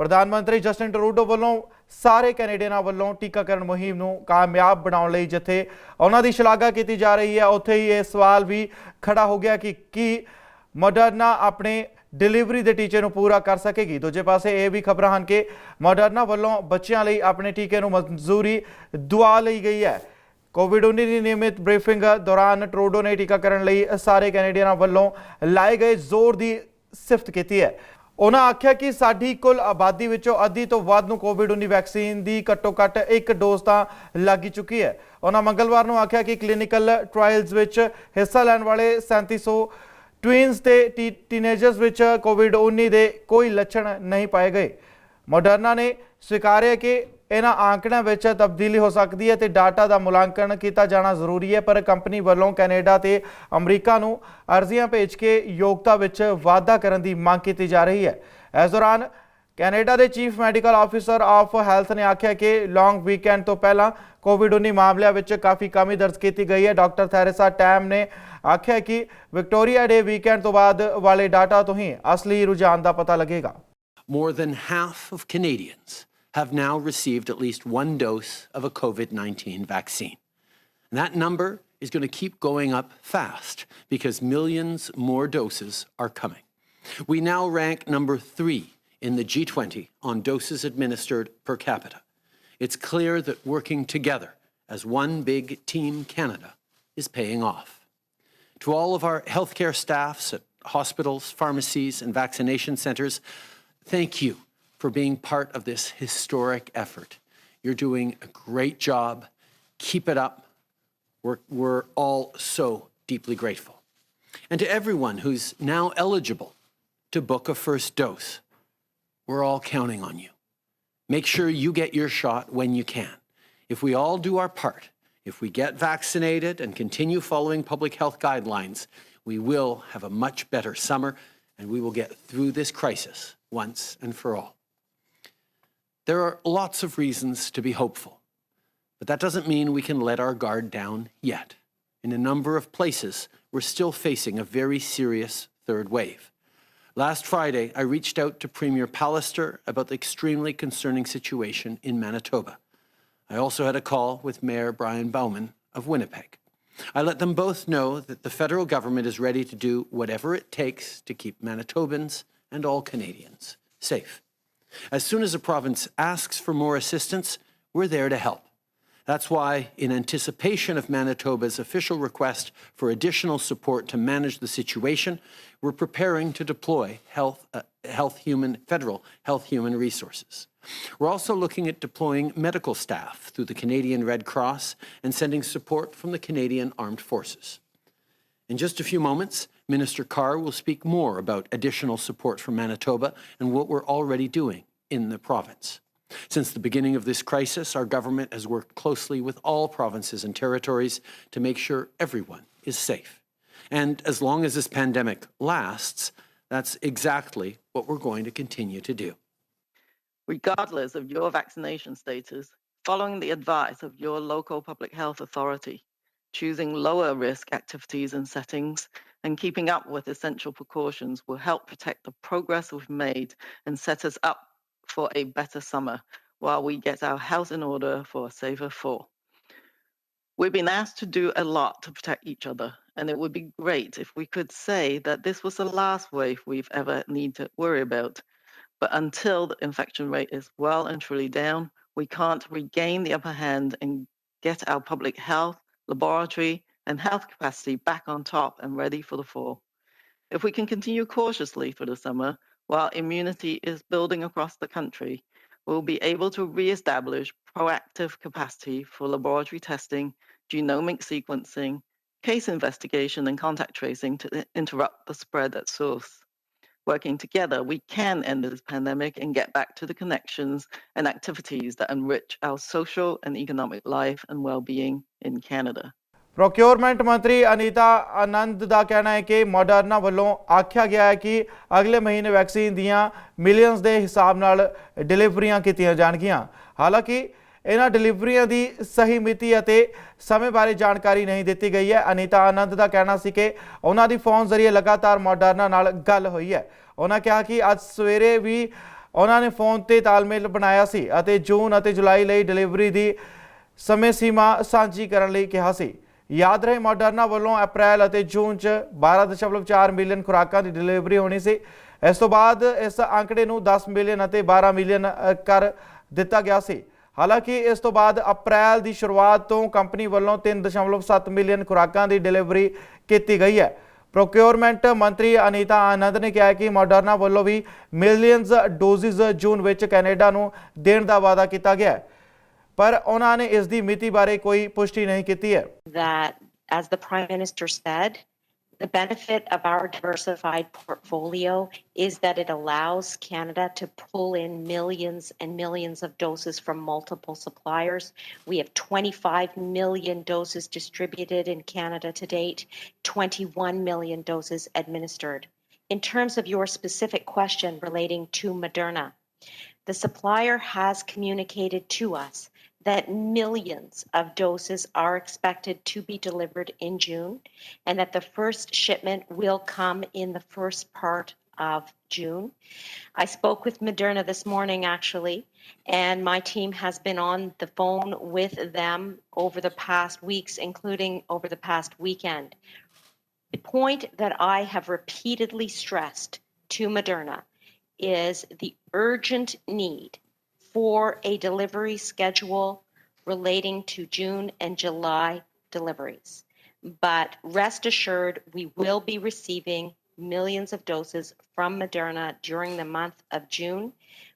प्रधानमंत्री Justin Trudeau वालों सारे कैनेडियनां वालों टीकाकरण मुहिम नूं कामयाब बनाउण लई जिथे उन्हां दी शलाघा की जा रही है, उत्थे ही यह सवाल भी खड़ा हो गया कि मॉडर्ना अपने डिलीवरी के टीचे नूं पूरा कर सकेगी। दूजे पासे यह भी खबर हैं कि मॉडर्ना वालों बच्चों लई अपने टीके नूं मंजूरी दुआ लई गई है। कोविड-19 की नियमित ब्रीफिंग दौरान ट्रूडो ने टीकाकरण लई सारे कैनेडियनां वालों लाए गए जोर की सिफत की है। उन्होंने आख्या कि साडी कुल आबादी विचों अद्धी तो वध नूं कोविड-19 वैक्सीन की घट्टो घट्ट एक डोज तां लग चुकी है। उन्होंने मंगलवार नूं आख्या कि क्लीनिकल ट्रायल्स विच हिस्सा लैण वाले 3700 ट्वीन्स ते टीनेजर्स विच कोविड-19 के कोई लक्षण नहीं पाए गए। मॉडर्ना ने स्वीकारिया कि इन्हां आंकड़ियां विच तब्दीली हो सकती है तो डाटा का मुलांकन किया जाना जरूरी है, पर कंपनी वालों कैनेडा ते अमरीका नूं अर्जियां भेज के योग्यता विच वाधा करने की मांग की जा रही है। इस दौरान कैनेडा के chief medical officer of health ने आख्या कि लॉन्ग वीकेंड तो पहला कोविड-19 मामलों में काफ़ी कमी दर्ज की गई है। डॉक्टर थेरेसा टैम ने आख्या कि विक्टोरिया डे वीकेंड तो बाद वाले डाटा तो ही असली रुझान का पता लगेगा। More than half of Canadians have now received at least one dose of a COVID-19 vaccine. And that number is going to keep going up fast because millions more doses are coming. We now rank number 3 in the G20 on doses administered per capita. It's clear that working together as one big team Canada is paying off. To all of our healthcare staffs at hospitals, pharmacies, and vaccination centres, thank you for being part of this historic effort. You're doing a great job. Keep it up. We're all so deeply grateful. And to everyone who's now eligible to book a first dose, we're all counting on you. Make sure you get your shot when you can. If we all do our part, if we get vaccinated and continue following public health guidelines, we will have a much better summer and we will get through this crisis once and for all. There are lots of reasons to be hopeful, but that doesn't mean we can let our guard down yet. In a number of places, we're still facing a very serious third wave. Last Friday, I reached out to Premier Pallister about the extremely concerning situation in Manitoba. I also had a call with Mayor Brian Bowman of Winnipeg. I let them both know that the federal government is ready to do whatever it takes to keep Manitobans and all Canadians safe. As soon as a province asks for more assistance, we're there to help. That's why, in anticipation of Manitoba's official request for additional support to manage the situation, we're preparing to deploy federal health human resources. We're also looking at deploying medical staff through the Canadian Red Cross and sending support from the Canadian Armed Forces. In just a few moments, Minister Carr will speak more about additional support for Manitoba and what we're already doing in the province. Since the beginning of this crisis, our government has worked closely with all provinces and territories to make sure everyone is safe. And as long as this pandemic lasts, that's exactly what we're going to continue to do. Regardless of your vaccination status, following the advice of your local public health authority, choosing lower risk activities and settings, and keeping up with essential precautions will help protect the progress we've made and set us up for a better summer while we get our house in order for a safer fall. We've been asked to do a lot to protect each other, and it would be great if we could say that this was the last wave we've ever need to worry about. But until the infection rate is well and truly down, we can't regain the upper hand and get our public health, laboratory, and health capacity back on top and ready for the fall. If we can continue cautiously for the summer, while immunity is building across the country, we'll be able to re-establish proactive capacity for laboratory testing, genomic sequencing, case investigation, and contact tracing to interrupt the spread at source. Working together, we can end this pandemic and get back to the connections and activities that enrich our social and economic life and well-being in Canada. Procurement मंत्री अनीता आनंद का कहना है कि Moderna वालों आख्या गया है कि अगले महीने वैक्सीन दियां मिलियंस के हिसाब नाल डिलीवरियां कीतियां जाणगियां। हालांकि इन्हां डिलीवरियां की सही मिति अते समय बारे जानकारी नहीं दी गई है। अनीता आनंद का कहना सी कि उन्हां दी फोन जरिए लगातार मॉडर्ना नाल गल हुई है। उन्होंने कहा कि अज सवेरे भी ਉਹਨਾਂ ਨੇ ਫੋਨ ਤੇ ਤਾਲਮੇਲ ਬਣਾਇਆ ਸੀ ਅਤੇ ਜੂਨ ਅਤੇ ਜੁਲਾਈ ਲਈ ਡਿਲੀਵਰੀ ਦੀ ਸਮੇਂ ਸੀਮਾ ਸਾਂਝੀ ਕਰਨ ਲਈ ਕਿਹਾ ਸੀ। याद रहे मॉडर्ना वालों अप्रैल और जून च 12.4 मिलियन खुराकां की डिलीवरी होनी सी। इस तो बाद इस आंकड़े नूं 10 मिलियन और 12 मिलियन कर दिता गया सी। हालांकि इस तो बाद अप्रैल की शुरुआत तो कंपनी वालों 3.7 मिलियन खुराकां की डिलीवरी की गई है। प्रोक्योरमेंट मंत्री अनीता आनंद ने कहा कि मॉडर्ना वालों भी मिलियंस डोजिज जून में कैनेडा नूं देण दा वादा किया गया है, पर उन्होंने इस दी मिति बारे कोई पुष्टि नहीं की है। That, as the Prime Minister said, the benefit of our diversified portfolio is that it allows Canada to pull in millions and millions of doses from multiple suppliers. We have 25 million doses distributed in Canada to date, 21 million doses administered. In terms of your specific question relating to Moderna, the supplier has communicated to us that millions of doses are expected to be delivered in June, and that the first shipment will come in the first part of June. I spoke with Moderna this morning, actually, and my team has been on the phone with them over the past weeks, including over the past weekend. The point that I have repeatedly stressed to Moderna is the urgent need for a delivery schedule relating to June and July deliveries. But rest assured, we will be receiving millions of doses from Moderna during the month of June.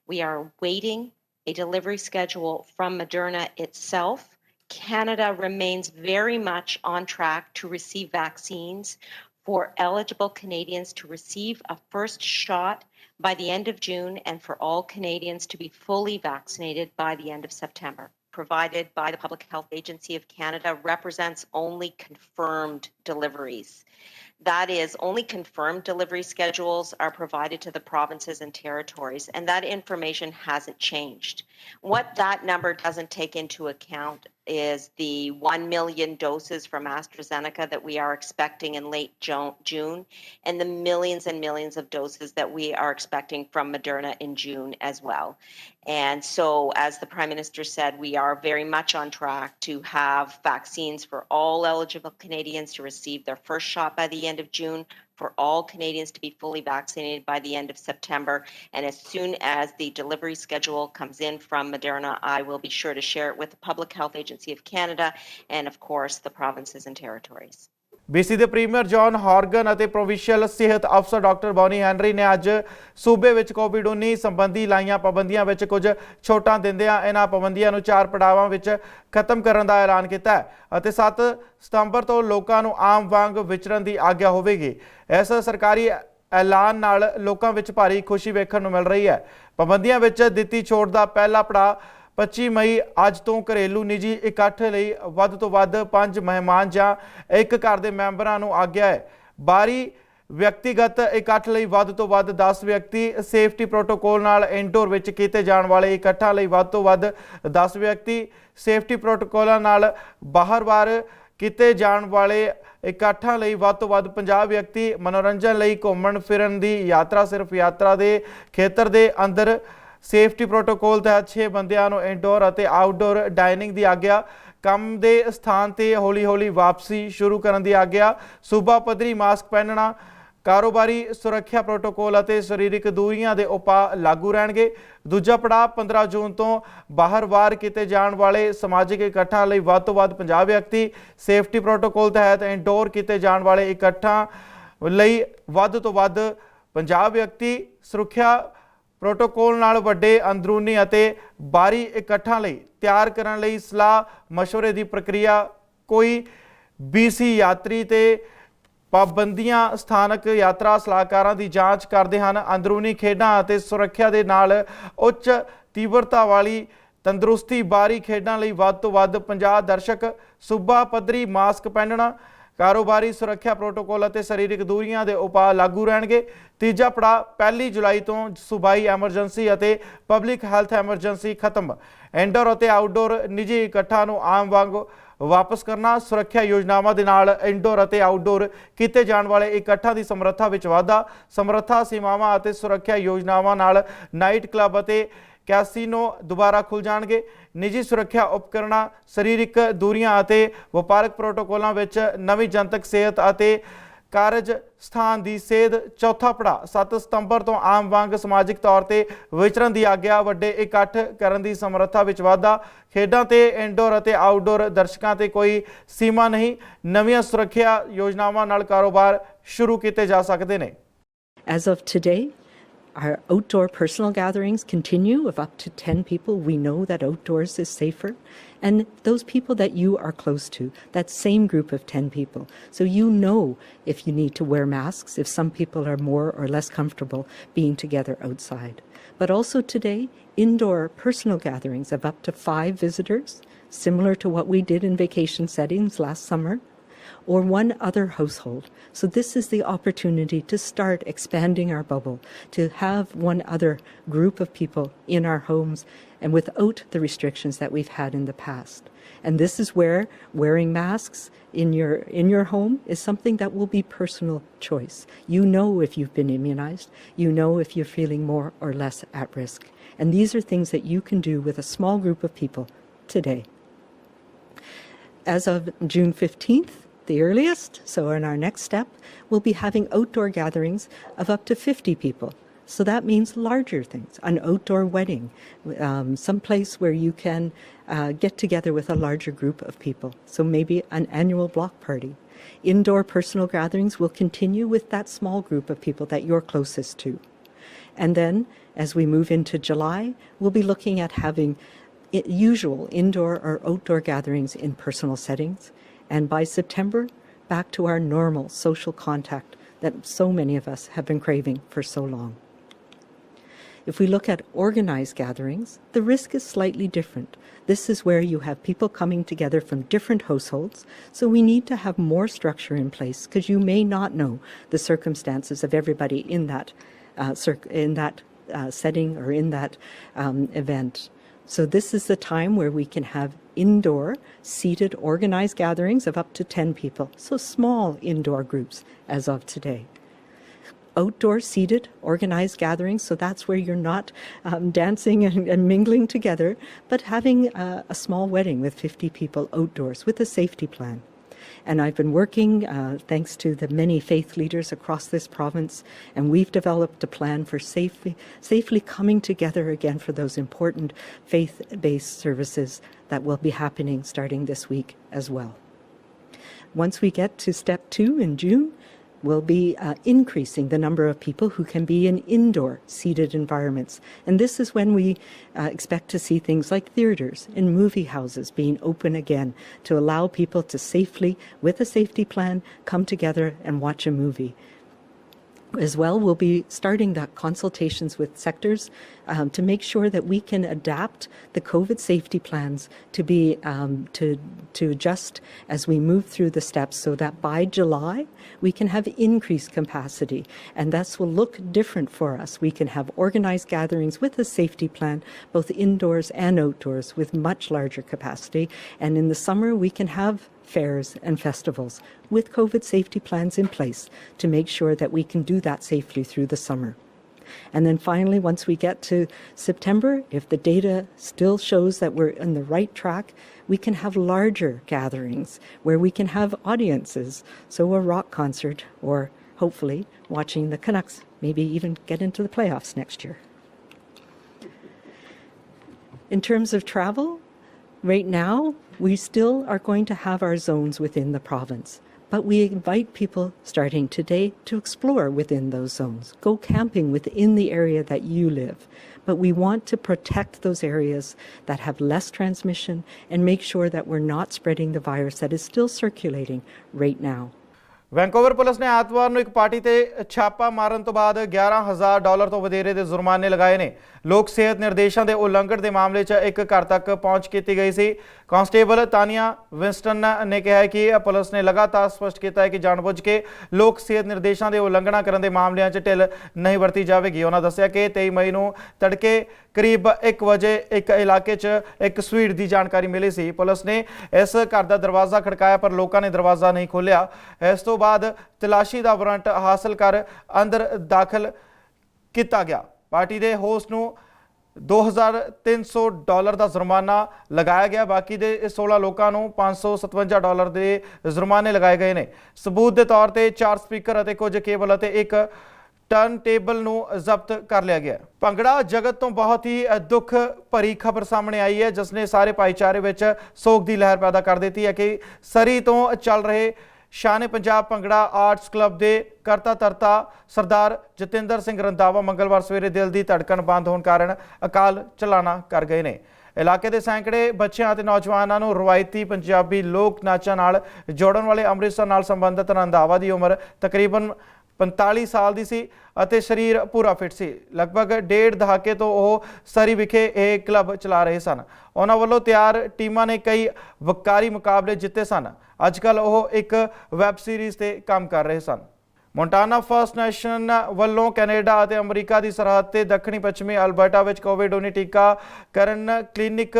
We are awaiting a delivery schedule from Moderna itself. Canada remains very much on track to receive vaccines for eligible Canadians to receive a first shot by the end of June, and for all Canadians to be fully vaccinated by the end of September. Provided by the Public Health Agency of Canada represents only confirmed deliveries. That is, only confirmed delivery schedules are provided to the provinces and territories, and that information hasn't changed. What that number doesn't take into account is the 1 million doses from AstraZeneca that we are expecting in late June, and the millions and millions of doses that we are expecting from Moderna in June as well. And so, as the Prime Minister said, we are very much on track to have vaccines for all eligible Canadians to receive their first shot by the end of June, for all Canadians to be fully vaccinated by the end of September. And as soon as the delivery schedule comes in from Moderna, I will be sure to share it with the Public Health Agency of Canada and, of course, the provinces and territories. BC ਦੇ premier John ਹੌਰਗਨ ਅਤੇ provincial ਸਿਹਤ ਅਫਸਰ doctor Bonnie Henry ਨੇ ਅੱਜ ਸੂਬੇ ਵਿੱਚ ਕੋਵਿਡ-19 ਸੰਬੰਧੀ ਲਾਈਆਂ ਪਾਬੰਦੀਆਂ ਵਿੱਚ ਕੁਝ ਛੋਟਾਂ ਦਿੰਦਿਆਂ ਇਹਨਾਂ ਪਾਬੰਦੀਆਂ ਨੂੰ 4 ਪੜਾਵਾਂ ਵਿੱਚ ਖਤਮ ਕਰਨ ਦਾ ਐਲਾਨ ਕੀਤਾ ਹੈ ਅਤੇ 7 ਸਤੰਬਰ ਤੋਂ ਲੋਕਾਂ ਨੂੰ ਆਮ ਵਾਂਗ ਵਿਚਰਨ ਦੀ ਆਗਿਆ ਹੋਵੇਗੀ। ਇਸ ਸਰਕਾਰੀ ਐਲਾਨ ਨਾਲ ਲੋਕਾਂ ਵਿੱਚ ਭਾਰੀ ਖੁਸ਼ੀ ਵੇਖਣ ਨੂੰ ਮਿਲ ਰਹੀ ਹੈ। ਪਾਬੰਦੀਆਂ ਵਿੱਚ ਦਿੱਤੀ ਛੋਟ ਦਾ ਪਹਿਲਾ ਪੜਾਅ 25 ਮਈ ਅੱਜ ਤੋਂ ਘਰੇਲੂ ਨਿੱਜੀ ਇਕੱਠ ਲਈ ਵੱਧ ਤੋਂ ਵੱਧ 5 ਮਹਿਮਾਨ ਜਾਂ ਇੱਕ ਘਰ ਦੇ ਮੈਂਬਰਾਂ ਨੂੰ ਆਗਿਆ ਹੈ। ਬਾਹਰੀ ਵਿਅਕਤੀਗਤ ਇਕੱਠ ਲਈ ਵੱਧ ਤੋਂ ਵੱਧ 10 ਵਿਅਕਤੀ, ਸੇਫਟੀ ਪ੍ਰੋਟੋਕੋਲ ਨਾਲ ਇਨਡੋਰ ਵਿੱਚ ਕੀਤੇ ਜਾਣ ਵਾਲੇ ਇਕੱਠਾਂ ਲਈ ਵੱਧ ਤੋਂ ਵੱਧ 10 ਵਿਅਕਤੀ, ਸੇਫਟੀ ਪ੍ਰੋਟੋਕੋਲਾਂ ਨਾਲ ਬਾਹਰ ਕੀਤੇ ਜਾਣ ਵਾਲੇ ਇਕੱਠਾਂ ਲਈ ਵੱਧ ਤੋਂ ਵੱਧ 50 ਵਿਅਕਤੀ, ਮਨੋਰੰਜਨ ਲਈ ਘੁੰਮਣ ਫਿਰਨ ਦੀ ਯਾਤਰਾ ਸਿਰਫ ਯਾਤਰਾ ਦੇ ਖੇਤਰ ਦੇ ਅੰਦਰ ਸੇਫਟੀ ਪ੍ਰੋਟੋਕੋਲ ਤਹਿਤ 6 ਬੰਦਿਆਂ ਨੂੰ ਇਨਡੋਰ ਅਤੇ ਆਊਟਡੋਰ ਡਾਈਨਿੰਗ ਦੀ ਆਗਿਆ, ਕੰਮ ਦੇ ਸਥਾਨ ਤੇ ਹੌਲੀ ਵਾਪਸੀ ਸ਼ੁਰੂ ਕਰਨ ਦੀ ਆਗਿਆ, ਸੂਬਾ ਪੱਧਰੀ ਮਾਸਕ ਪਹਿਨਣਾ, ਕਾਰੋਬਾਰੀ ਸੁਰੱਖਿਆ ਪ੍ਰੋਟੋਕੋਲ ਅਤੇ ਸਰੀਰਕ ਦੂਰੀਆਂ ਦੇ ਉਪਾਅ ਲਾਗੂ ਰਹਿਣਗੇ। ਦੂਜਾ ਪੜਾਅ 15 ਜੂਨ ਤੋਂ ਬਾਹਰ ਕੀਤੇ ਜਾਣ ਵਾਲੇ ਸਮਾਜਿਕ ਇਕੱਠਾਂ ਲਈ ਵੱਧ ਤੋਂ ਵੱਧ 50 ਵਿਅਕਤੀ, ਸੇਫਟੀ ਪ੍ਰੋਟੋਕੋਲ ਤਹਿਤ ਇਨਡੋਰ ਕੀਤੇ ਜਾਣ ਵਾਲੇ ਇਕੱਠਾਂ ਲਈ ਵੱਧ ਤੋਂ ਵੱਧ 50 ਵਿਅਕਤੀ, ਸੁਰੱਖਿਆ ਪ੍ਰੋਟੋਕੋਲ ਨਾਲ ਵੱਡੇ ਅੰਦਰੂਨੀ ਅਤੇ ਬਾਹਰੀ ਇਕੱਠਾਂ ਲਈ ਤਿਆਰ ਕਰਨ ਲਈ ਸਲਾਹ ਮਸ਼ਵਰੇ ਦੀ ਪ੍ਰਕਿਰਿਆ। ਕੋਈ BC ਯਾਤਰੀ ਤੇ ਪਾਬੰਦੀਆਂ ਸਥਾਨਕ ਯਾਤਰਾ ਸਲਾਹਕਾਰਾਂ ਦੀ ਜਾਂਚ ਕਰਦੇ ਹਨ। ਅੰਦਰੂਨੀ ਖੇਡਾਂ ਅਤੇ ਸੁਰੱਖਿਆ ਦੇ ਨਾਲ ਉੱਚ ਤੀਬਰਤਾ ਵਾਲੀ ਤੰਦਰੁਸਤੀ ਬਾਹਰੀ ਖੇਡਾਂ ਲਈ ਵੱਧ ਤੋਂ ਵੱਧ 50 ਦਰਸ਼ਕ, ਸੂਬਾ ਪੱਧਰੀ ਮਾਸਕ ਪਹਿਨਣਾ, ਕਾਰੋਬਾਰੀ ਸੁਰੱਖਿਆ ਪ੍ਰੋਟੋਕੋਲ ਅਤੇ ਸਰੀਰਕ ਦੂਰੀਆਂ ਦੇ ਉਪਾਅ ਲਾਗੂ ਰਹਿਣਗੇ। ਤੀਜਾ ਪੜਾਅ 1 ਜੁਲਾਈ ਤੋਂ ਸੂਬਾਈ ਐਮਰਜੈਂਸੀ ਅਤੇ ਪਬਲਿਕ ਹੈਲਥ ਐਮਰਜੈਂਸੀ ਖਤਮ। ਇਨਡੋਰ ਅਤੇ ਆਊਟਡੋਰ ਨਿੱਜੀ ਇਕੱਠਾਂ ਨੂੰ ਆਮ ਵਾਂਗ ਵਾਪਸ ਕਰਨਾ, ਸੁਰੱਖਿਆ ਯੋਜਨਾਵਾਂ ਦੇ ਨਾਲ ਇਨਡੋਰ ਅਤੇ ਆਊਟਡੋਰ ਕੀਤੇ ਜਾਣ ਵਾਲੇ ਇਕੱਠਾਂ ਦੀ ਸਮਰੱਥਾ ਵਿੱਚ ਵਾਧਾ, ਸਮਰੱਥਾ ਸੀਮਾਵਾਂ ਅਤੇ ਸੁਰੱਖਿਆ ਯੋਜਨਾਵਾਂ ਨਾਲ ਨਾਈਟ ਕਲੱਬ ਅਤੇ ਕੈਸੀਨੋ ਦੁਬਾਰਾ ਖੁੱਲ ਜਾਣਗੇ। ਨਿੱਜੀ ਸੁਰੱਖਿਆ ਉਪਕਰਨਾਂ, ਸਰੀਰਕ ਦੂਰੀਆਂ ਅਤੇ ਵਪਾਰਕ ਪ੍ਰੋਟੋਕੋਲਾਂ ਵਿੱਚ ਨਵੀਂ ਜਨਤਕ ਸਿਹਤ ਅਤੇ ਕਾਰਜ ਸਥਾਨ ਦੀ ਸੇਧ। ਚੌਥਾ ਪੜਾਅ 7 ਸਤੰਬਰ ਤੋਂ ਆਮ ਵਾਂਗ ਸਮਾਜਿਕ ਤੌਰ ਤੇ ਵਿਚਰਨ ਦੀ ਆਗਿਆ, ਵੱਡੇ ਇਕੱਠ ਕਰਨ ਦੀ ਸਮਰੱਥਾ ਵਿੱਚ ਵਾਧਾ, ਖੇਡਾਂ ਤੇ ਇਨਡੋਰ ਅਤੇ ਆਊਟਡੋਰ ਦਰਸ਼ਕਾਂ ਤੇ ਕੋਈ ਸੀਮਾ ਨਹੀਂ, ਨਵੀਆਂ ਸੁਰੱਖਿਆ ਯੋਜਨਾਵਾਂ ਨਾਲ ਕਾਰੋਬਾਰ ਸ਼ੁਰੂ ਕੀਤੇ ਜਾ ਸਕਦੇ ਨੇ। As of today, our outdoor personal gatherings continue of up to 10 people. We know that outdoors is safer. And those people that you are close to, that same group of 10 people. So you know if you need to wear masks, if some people are more or less comfortable being together outside. But also today, indoor personal gatherings of up to 5 visitors, similar to what we did in vacation settings last summer, or one other household. So this is the opportunity to start expanding our bubble, to have one other group of people in our homes and without the restrictions that we've had in the past. And this is where wearing masks in your home is something that will be personal choice. You know if you've been immunized, you know if you're feeling more or less at risk. And these are things that you can do with a small group of people today. As of June 15th, the earliest, so in our next step, we'll be having outdoor gatherings of up to 50 people. So that means larger things, an outdoor wedding, some place where you can get together with a larger group of people. So maybe an annual block party. Indoor personal gatherings will continue with that small group of people that you're closest to. And then as we move into July, we'll be looking at having usual indoor or outdoor gatherings in personal settings. And by September, back to our normal social contact that so many of us have been craving for so long. If we look at organized gatherings, the risk is slightly different. This is where you have people coming together from different households, so we need to have more structure in place because you may not know the circumstances of everybody in that setting or in that event. So this is the time where we can have indoor, seated, organized gatherings of up to 10 people. So small indoor groups as of today. Outdoor, seated, organized gatherings, so that's where you're not dancing and mingling together, but having a small wedding with 50 people outdoors with a safety plan. And I've been working, thanks to the many faith leaders across this province, and we've developed a plan for safely coming together again for those important faith-based services that will be happening starting this week as well. Once we get to step 2 in June, we'll be increasing the number of people who can be in indoor seated environments. And this is when we expect to see things like theaters and movie houses being open again to allow people to safely, with a safety plan, come together and watch a movie. As well, we'll be starting the consultations with sectors to make sure that we can adapt the COVID safety plans to be to adjust as we move through the steps, so that by July we can have increased capacity, and that will look different for us. We can have organized gatherings with a safety plan, both indoors and outdoors, with much larger capacity. And in the summer, we can have fairs and festivals with COVID safety plans in place to make sure that we can do that safely through the summer. And then finally, once we get to September, if the data still shows that we're on the right track, we can have larger gatherings where we can have audiences. So a rock concert, or hopefully watching the Canucks maybe even get into the playoffs next year. In terms of travel, right now, we still are going to have our zones within the province, but we invite people starting today to explore within those zones. Go camping within the area that you live. But we want to protect those areas that have less transmission and make sure that we're not spreading the virus that is still circulating right now. Vancouver police ਨੇ ਐਤਵਾਰ ਨੂੰ ਇੱਕ party ਤੇ ਛਾਪਾ ਮਾਰਨ ਤੋਂ ਬਾਅਦ $11,000 ਤੋਂ ਵਧੇਰੇ ਦੇ ਜੁਰਮਾਨੇ ਲਗਾਏ ਨੇ। ਲੋਕ ਸਿਹਤ ਨਿਰਦੇਸ਼ਾਂ ਦੇ ਉਲੰਘਣ ਦੇ ਮਾਮਲੇ 'ਚ ਇੱਕ ਘਰ ਤੱਕ ਪਹੁੰਚ ਕੀਤੀ ਗਈ ਸੀ। ਕਾਂਸਟੇਬਲ ਤਾਨੀਆ ਵਿੰਸਟਨ ਨੇ ਕਿਹਾ ਹੈ ਕਿ ਪੁਲਿਸ ਨੇ ਲਗਾਤਾਰ ਸਪਸ਼ਟ ਕੀਤਾ ਹੈ ਕਿ ਜਾਣਬੁੱਝ ਕੇ ਲੋਕ ਸਿਹਤ ਨਿਰਦੇਸ਼ਾਂ ਦੇ ਉਲੰਘਣਾ ਕਰਨ ਦੇ ਮਾਮਲਿਆਂ 'ਚ ਢਿੱਲ ਨਹੀਂ ਵਰਤੀ ਜਾਵੇਗੀ। ਉਹਨਾਂ ਦੱਸਿਆ ਕਿ 23 ਮਈ ਨੂੰ ਤੜਕੇ ਕਰੀਬ 1 ਵਜੇ ਇੱਕ ਇਲਾਕੇ 'ਚ ਇੱਕ ਸਵੀਟ ਦੀ ਜਾਣਕਾਰੀ ਮਿਲੀ ਸੀ। ਪੁਲਿਸ ਨੇ ਇਸ ਘਰ ਦਾ ਦਰਵਾਜ਼ਾ ਖੜਕਾਇਆ ਪਰ ਲੋਕਾਂ ਨੇ ਦਰਵਾਜ਼ਾ ਨਹੀਂ ਖੋਲ੍ਹਿਆ। ਇਸ ਤੋਂ ਬਾਅਦ ਤਲਾਸ਼ੀ ਦਾ ਵਾਰੰਟ ਹਾਸਲ ਕਰ ਅੰਦਰ ਦਾਖਲ ਕੀਤਾ ਗਿਆ। ਪਾਰਟੀ ਦੇ ਹੋਸਟ ਨੂੰ $2,300 ਦਾ ਜੁਰਮਾਨਾ ਲਗਾਇਆ ਗਿਆ। ਬਾਕੀ ਦੇ 16 ਲੋਕਾਂ ਨੂੰ $557 ਦੇ ਜੁਰਮਾਨੇ ਲਗਾਏ ਗਏ ਨੇ। ਸਬੂਤ ਦੇ ਤੌਰ ਤੇ 4 ਸਪੀਕਰ ਅਤੇ ਕੁਝ ਕੇਬਲ ਅਤੇ ਇੱਕ ਟਰਨ ਟੇਬਲ ਨੂੰ ਜ਼ਬਤ ਕਰ ਲਿਆ ਗਿਆ। ਭੰਗੜਾ ਜਗਤ ਤੋਂ ਬਹੁਤ ਹੀ ਦੁੱਖ ਭਰੀ ਖਬਰ ਸਾਹਮਣੇ ਆਈ ਹੈ ਜਿਸ ਨੇ ਸਾਰੇ ਭਾਈਚਾਰੇ ਵਿੱਚ ਸੋਗ ਦੀ ਲਹਿਰ ਪੈਦਾ ਕਰ ਦਿੱਤੀ ਹੈ ਕਿ ਸਰੀ ਤੋਂ ਚੱਲ ਰਹੇ ਸ਼ਾਨ ਪੰਜਾਬ ਭੰਗੜਾ ਆਰਟਸ ਕਲੱਬ ਦੇ ਕਰਤਾ ਧਰਤਾ ਸਰਦਾਰ ਜਤਿੰਦਰ ਸਿੰਘ ਰੰਧਾਵਾ ਮੰਗਲਵਾਰ ਸਵੇਰੇ ਦਿਲ ਦੀ ਧੜਕਣ ਬੰਦ ਹੋਣ ਕਾਰਨ ਅਕਾਲ ਚਲਾਣਾ ਕਰ ਗਏ ਨੇ। ਇਲਾਕੇ ਦੇ ਸੈਂਕੜੇ ਬੱਚਿਆਂ ਅਤੇ ਨੌਜਵਾਨਾਂ ਨੂੰ ਰਵਾਇਤੀ ਪੰਜਾਬੀ ਲੋਕ ਨਾਚਾਂ ਨਾਲ ਜੋੜਨ ਵਾਲੇ ਅੰਮ੍ਰਿਤਸਰ ਨਾਲ ਸੰਬੰਧਿਤ ਰੰਧਾਵਾ ਦੀ ਉਮਰ ਤਕਰੀਬਨ 45 ਸਾਲ ਦੀ ਸੀ ਅਤੇ ਸਰੀਰ ਪੂਰਾ ਫਿੱਟ ਸੀ। ਲਗਭਗ 1.5 ਦਹਾਕੇ ਤੋਂ ਉਹ ਸਰੀ ਵਿਖੇ ਇਹ ਕਲੱਬ ਚਲਾ ਰਹੇ ਸਨ। ਉਹਨਾਂ ਵੱਲੋਂ ਤਿਆਰ ਟੀਮਾਂ ਨੇ ਕਈ ਵਕਾਰੀ ਮੁਕਾਬਲੇ ਜਿੱਤੇ ਸਨ। ਅੱਜ ਕੱਲ੍ਹ ਉਹ ਇੱਕ ਵੈਬ ਸੀਰੀਜ਼ ਤੇ ਕੰਮ ਕਰ ਰਹੇ ਸਨ। ਮੋਂਟਾਨਾ ਫਸਟ ਨੈਸ਼ਨ ਵੱਲੋਂ ਕੈਨੇਡਾ ਅਤੇ ਅਮਰੀਕਾ ਦੀ ਸਰਹੱਦ ਤੇ ਦੱਖਣੀ ਪੱਛਮੀ ਅਲਬਰਟਾ ਵਿੱਚ ਕੋਵਿਡ-19 ਟੀਕਾਕਰਨ ਕਲੀਨਿਕ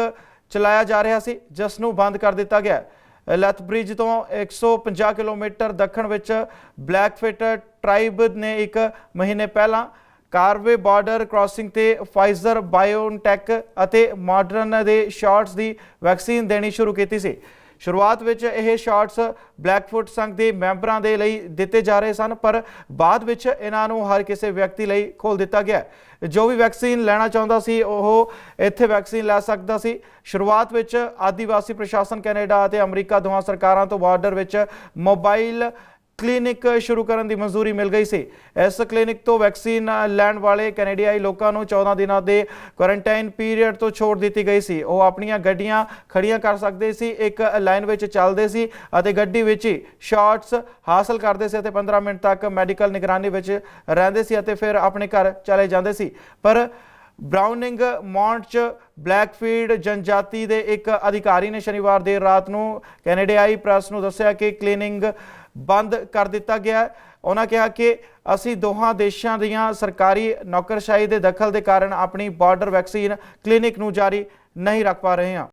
ਚਲਾਇਆ ਜਾ ਰਿਹਾ ਸੀ ਜਿਸ ਨੂੰ ਬੰਦ ਕਰ ਦਿੱਤਾ ਗਿਆ। ਲੈਥਬ੍ਰਿਜ ਤੋਂ 150 ਕਿਲੋਮੀਟਰ ਦੱਖਣ ਵਿੱਚ ਬਲੈਕਫਿਟ ਟ੍ਰਾਈਬ ਨੇ 1 ਮਹੀਨੇ ਪਹਿਲਾਂ ਕਾਰਵੇ ਬਾਰਡਰ ਕ੍ਰਾਸਿੰਗ ਤੇ ਫਾਈਜ਼ਰ ਬਾਇਓਨਟੈਕ ਅਤੇ ਮਾਡਰਨ ਦੇ ਸ਼ਾਟਸ ਦੀ ਵੈਕਸੀਨ ਦੇਣੀ ਸ਼ੁਰੂ ਕੀਤੀ ਸੀ। ਸ਼ੁਰੂਆਤ ਵਿੱਚ ਇਹ ਸ਼ਾਟਸ ਬਲੈਕਫੁੱਟ ਸੰਘ ਦੇ ਮੈਂਬਰਾਂ ਦੇ ਲਈ ਦਿੱਤੇ ਜਾ ਰਹੇ ਸਨ ਪਰ ਬਾਅਦ ਵਿੱਚ ਇਹਨਾਂ ਨੂੰ ਹਰ ਕਿਸੇ ਵਿਅਕਤੀ ਲਈ ਖੋਲ੍ਹ ਦਿੱਤਾ ਗਿਆ। ਜੋ ਵੀ ਵੈਕਸੀਨ ਲੈਣਾ ਚਾਹੁੰਦਾ ਸੀ ਉਹ ਇੱਥੇ ਵੈਕਸੀਨ ਲੈ ਸਕਦਾ ਸੀ। ਸ਼ੁਰੂਆਤ ਵਿੱਚ ਆਦੀਵਾਸੀ ਪ੍ਰਸ਼ਾਸਨ ਕੈਨੇਡਾ ਅਤੇ ਅਮਰੀਕਾ ਦੋਹਾਂ ਸਰਕਾਰਾਂ ਤੋਂ ਬਾਰਡਰ ਵਿੱਚ ਮੋਬਾਈਲ ਕਲੀਨਿਕ ਸ਼ੁਰੂ ਕਰਨ ਦੀ ਮਨਜ਼ੂਰੀ ਮਿਲ ਗਈ ਸੀ। ਇਸ ਕਲੀਨਿਕ ਤੋਂ ਵੈਕਸੀਨ ਲੈਣ ਵਾਲੇ ਕੈਨੇਡੀਆਈ ਲੋਕਾਂ ਨੂੰ 14 ਦਿਨਾਂ ਦੇ ਕੁਆਰੰਟਾਈਨ ਪੀਰੀਅਡ ਤੋਂ ਛੋਟ ਦਿੱਤੀ ਗਈ ਸੀ। ਉਹ ਆਪਣੀਆਂ ਗੱਡੀਆਂ ਖੜੀਆਂ ਕਰ ਸਕਦੇ ਸੀ, ਇੱਕ ਲਾਈਨ ਵਿੱਚ ਚੱਲਦੇ ਸੀ ਅਤੇ ਗੱਡੀ ਵਿੱਚ ਹੀ ਸ਼ਾਟਸ ਹਾਸਲ ਕਰਦੇ ਸੀ ਅਤੇ 15 ਮਿੰਟ ਤੱਕ ਮੈਡੀਕਲ ਨਿਗਰਾਨੀ ਵਿੱਚ ਰਹਿੰਦੇ ਸੀ ਅਤੇ ਫਿਰ ਆਪਣੇ ਘਰ ਚਲੇ ਜਾਂਦੇ ਸੀ। ਪਰ ਬਰਾਊਨਿੰਗ ਮਾਉਂਟ 'ਚ ਬਲੈਕਫੀਲਡ ਜਨਜਾਤੀ ਦੇ ਇੱਕ ਅਧਿਕਾਰੀ ਨੇ ਸ਼ਨੀਵਾਰ ਦੇਰ ਰਾਤ ਨੂੰ ਕੈਨੇਡੀਆਈ ਪ੍ਰੈਸ ਨੂੰ ਦੱਸਿਆ ਕਿ ਕਲੀਨਿੰਗ ਬੰਦ ਕਰ ਦਿੱਤਾ ਗਿਆ। ਉਹਨਾਂ ਕਿਹਾ ਕਿ ਅਸੀਂ ਦੋਹਾਂ ਦੇਸ਼ਾਂ ਦੀਆਂ ਸਰਕਾਰੀ ਨੌਕਰਸ਼ਾਹੀ ਦੇ ਦਖਲ ਦੇ ਕਾਰਨ ਆਪਣੀ ਬਾਰਡਰ ਵੈਕਸੀਨ ਕਲੀਨਿਕ ਨੂੰ ਜਾਰੀ ਨਹੀਂ ਰੱਖ ਪਾ ਰਹੇ ਹਾਂ।